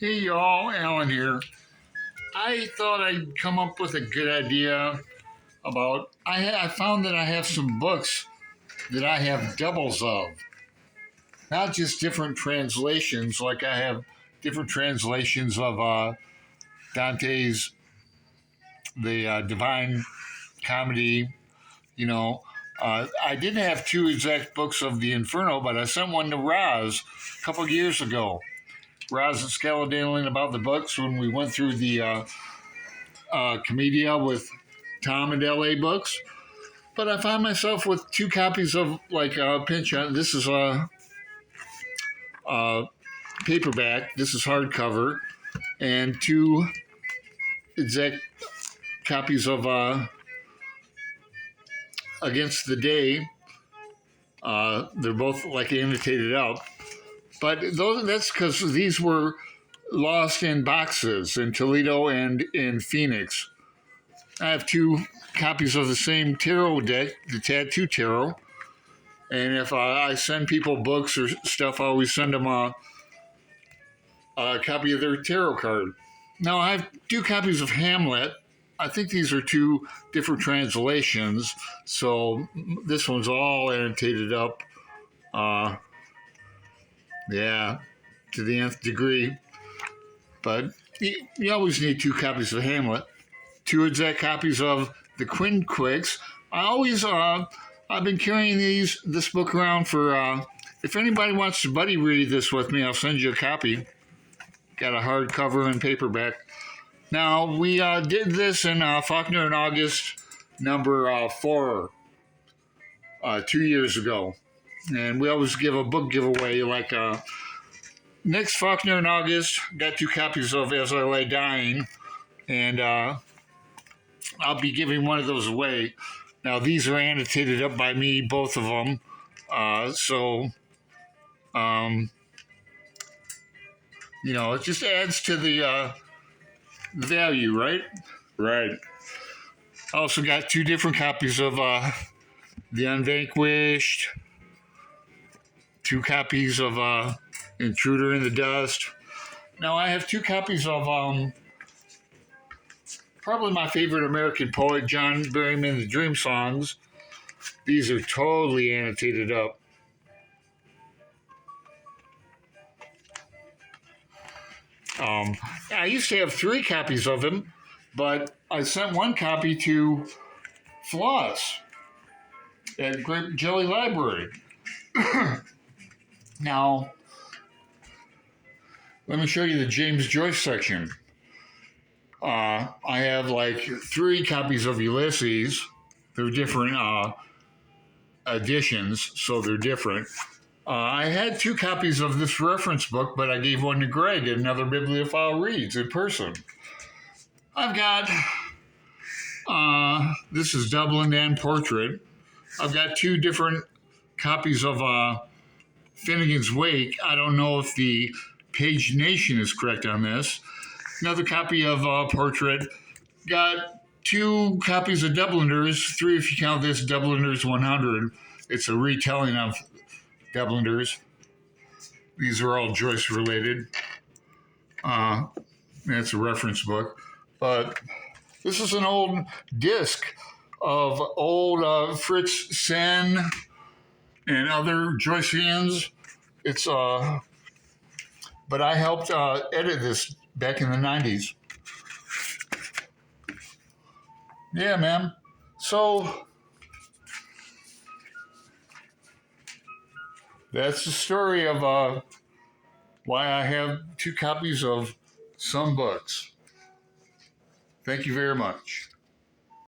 Hey y'all, Alan here. I thought I'd come up with a good idea about. I found that I have some books that I have doubles of, not just different translations. Like I have different translations of Dante's the Divine Comedy. You know, I did have two exact books of the Inferno, but I sent one to Roz a couple of years ago. Roz and Scaladealing about the books when we went through the Commedia with Tom and LA books. But I found myself with two copies of like Pinch. This is a paperback. This is hardcover, and two exact copies of Against the Day. They're both like annotated out, but that's because these were lost in boxes in Toledo and in Phoenix. I have two copies of the same tarot deck, the Tattoo Tarot. And if I send people books or stuff, I always send them a copy of their tarot card. Now, I have two copies of Hamlet. I think these are two different translations. So this one's all annotated up. Yeah, to the nth degree. But you always need two copies of Hamlet. Two exact copies of the Quinquix. I've been carrying this book around for. If anybody wants to buddy read this with me, I'll send you a copy. Got a hardcover and paperback. Now we did this in Faulkner and August number 4 2 years ago, and we always give a book giveaway. Like next Faulkner and August, got two copies of As I Lay Dying, and I'll be giving one of those away. Now, these are annotated up by me, both of them. It just adds to the value, right? Right. I also got two different copies of The Unvanquished, two copies of Intruder in the Dust. Now, I have two copies of probably my favorite American poet, John Berryman, The Dream Songs. These are totally annotated up. I used to have three copies of him, but I sent one copy to Floss at Grape Jelly Library. Now, let me show you the James Joyce section. I have like three copies of Ulysses. They're different editions, so they're different. I had two copies of this reference book, but I gave one to Greg at Another Bibliophile Reads in person. I've got, this is Dublin and Portrait. I've got two different copies of Finnegan's Wake. I don't know if the pagination is correct on this. Another copy of Portrait. Got two copies of Dubliners, three if you count this Dubliners 100. It's a retelling of Dubliners. These are all Joyce related. That's a reference book. But this is an old disc of old Fritz Sen and other Joyceans. It's but I helped edit this back in the 90s. Yeah, man. So that's the story of why I have two copies of some books. Thank you very much.